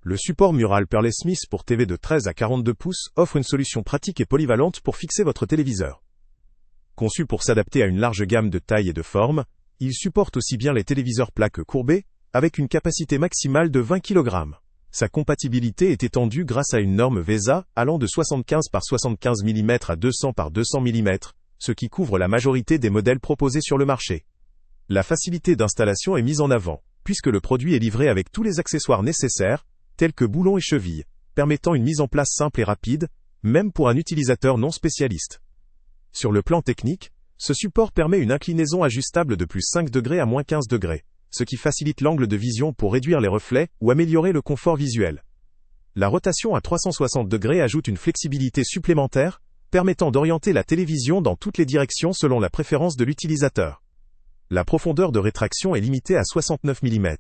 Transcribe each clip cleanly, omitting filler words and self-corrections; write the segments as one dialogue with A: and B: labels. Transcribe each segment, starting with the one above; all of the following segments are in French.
A: Le support mural Pearl & Smith pour TV de 13 à 42 pouces offre une solution pratique et polyvalente pour fixer votre téléviseur. Conçu pour s'adapter à une large gamme de tailles et de formes, il supporte aussi bien les téléviseurs plats que courbés, avec une capacité maximale de 20 kg. Sa compatibilité est étendue grâce à une norme VESA allant de 75 par 75 mm à 200 par 200 mm, ce qui couvre la majorité des modèles proposés sur le marché. La facilité d'installation est mise en avant, puisque le produit est livré avec tous les accessoires nécessaires, tels que boulons et chevilles, permettant une mise en place simple et rapide, même pour un utilisateur non spécialiste. Sur le plan technique, ce support permet une inclinaison ajustable de plus 5 degrés à moins 15 degrés, ce qui facilite l'angle de vision pour réduire les reflets ou améliorer le confort visuel. La rotation à 360 degrés ajoute une flexibilité supplémentaire, permettant d'orienter la télévision dans toutes les directions selon la préférence de l'utilisateur. La profondeur de rétraction est limitée à 69 mm,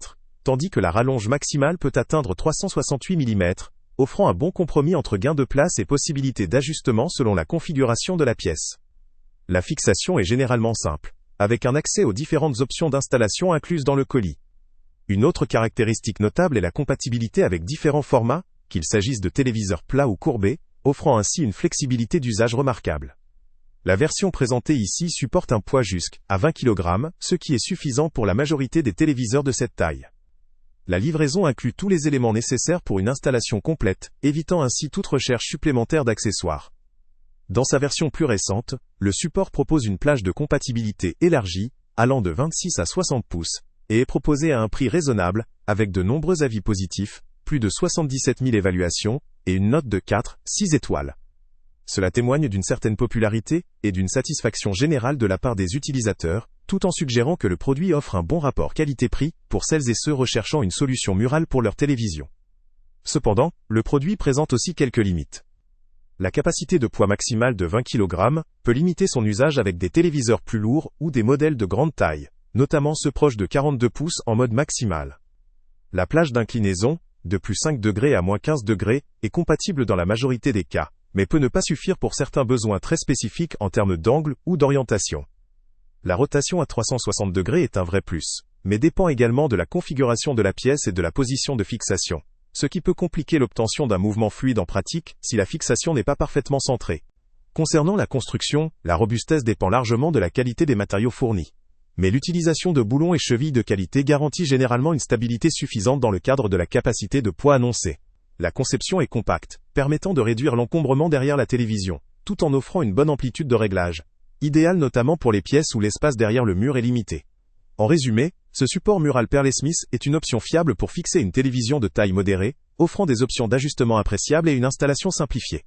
A: tandis que la rallonge maximale peut atteindre 368 mm, offrant un bon compromis entre gain de place et possibilité d'ajustement selon la configuration de la pièce. La fixation est généralement simple, avec un accès aux différentes options d'installation incluses dans le colis. Une autre caractéristique notable est la compatibilité avec différents formats, qu'il s'agisse de téléviseurs plats ou courbés, offrant ainsi une flexibilité d'usage remarquable. La version présentée ici supporte un poids jusqu'à 20 kg, ce qui est suffisant pour la majorité des téléviseurs de cette taille. La livraison inclut tous les éléments nécessaires pour une installation complète, évitant ainsi toute recherche supplémentaire d'accessoires. Dans sa version plus récente, le support propose une plage de compatibilité élargie, allant de 26 à 60 pouces, et est proposé à un prix raisonnable, avec de nombreux avis positifs, plus de 77 000 évaluations, et une note de 4/6 étoiles. Cela témoigne d'une certaine popularité, et d'une satisfaction générale de la part des utilisateurs, tout en suggérant que le produit offre un bon rapport qualité-prix, pour celles et ceux recherchant une solution murale pour leur télévision. Cependant, le produit présente aussi quelques limites. La capacité de poids maximale de 20 kg peut limiter son usage avec des téléviseurs plus lourds ou des modèles de grande taille, notamment ceux proches de 42 pouces en mode maximal. La plage d'inclinaison, de plus 5 degrés à moins 15 degrés, est compatible dans la majorité des cas, mais peut ne pas suffire pour certains besoins très spécifiques en termes d'angle ou d'orientation. La rotation à 360 degrés est un vrai plus, mais dépend également de la configuration de la pièce et de la position de fixation, ce qui peut compliquer l'obtention d'un mouvement fluide en pratique si la fixation n'est pas parfaitement centrée. Concernant la construction, la robustesse dépend largement de la qualité des matériaux fournis. Mais l'utilisation de boulons et chevilles de qualité garantit généralement une stabilité suffisante dans le cadre de la capacité de poids annoncée. La conception est compacte, permettant de réduire l'encombrement derrière la télévision, tout en offrant une bonne amplitude de réglage, idéale notamment pour les pièces où l'espace derrière le mur est limité. En résumé, ce support mural Pearl & Smith est une option fiable pour fixer une télévision de taille modérée, offrant des options d'ajustement appréciables et une installation simplifiée.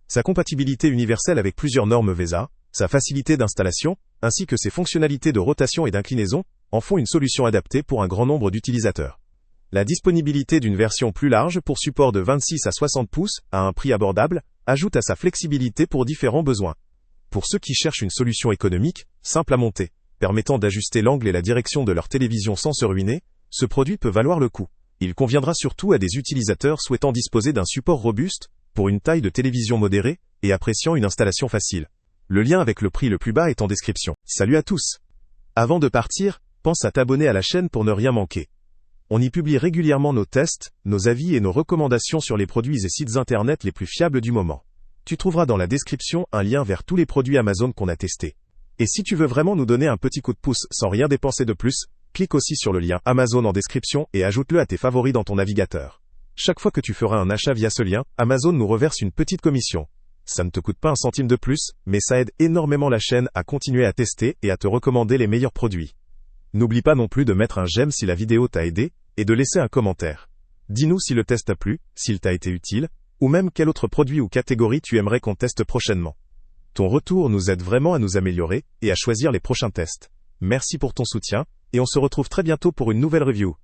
A: Sa compatibilité universelle avec plusieurs normes VESA, sa facilité d'installation, ainsi que ses fonctionnalités de rotation et d'inclinaison, en font une solution adaptée pour un grand nombre d'utilisateurs. La disponibilité d'une version plus large pour support de 26 à 60 pouces, à un prix abordable, ajoute à sa flexibilité pour différents besoins. Pour ceux qui cherchent une solution économique, simple à monter, permettant d'ajuster l'angle et la direction de leur télévision sans se ruiner, ce produit peut valoir le coup. Il conviendra surtout à des utilisateurs souhaitant disposer d'un support robuste, pour une taille de télévision modérée, et appréciant une installation facile. Le lien avec le prix le plus bas est en description. Salut à tous! Avant de partir, pense à t'abonner à la chaîne pour ne rien manquer. On y publie régulièrement nos tests, nos avis et nos recommandations sur les produits et sites internet les plus fiables du moment. Tu trouveras dans la description un lien vers tous les produits Amazon qu'on a testés. Et si tu veux vraiment nous donner un petit coup de pouce sans rien dépenser de plus, clique aussi sur le lien Amazon en description et ajoute-le à tes favoris dans ton navigateur. Chaque fois que tu feras un achat via ce lien, Amazon nous reverse une petite commission. Ça ne te coûte pas un centime de plus, mais ça aide énormément la chaîne à continuer à tester et à te recommander les meilleurs produits. N'oublie pas non plus de mettre un j'aime si la vidéo t'a aidé, et de laisser un commentaire. Dis-nous si le test t'a plu, s'il t'a été utile, ou même quel autre produit ou catégorie tu aimerais qu'on teste prochainement. Ton retour nous aide vraiment à nous améliorer, et à choisir les prochains tests. Merci pour ton soutien, et on se retrouve très bientôt pour une nouvelle review.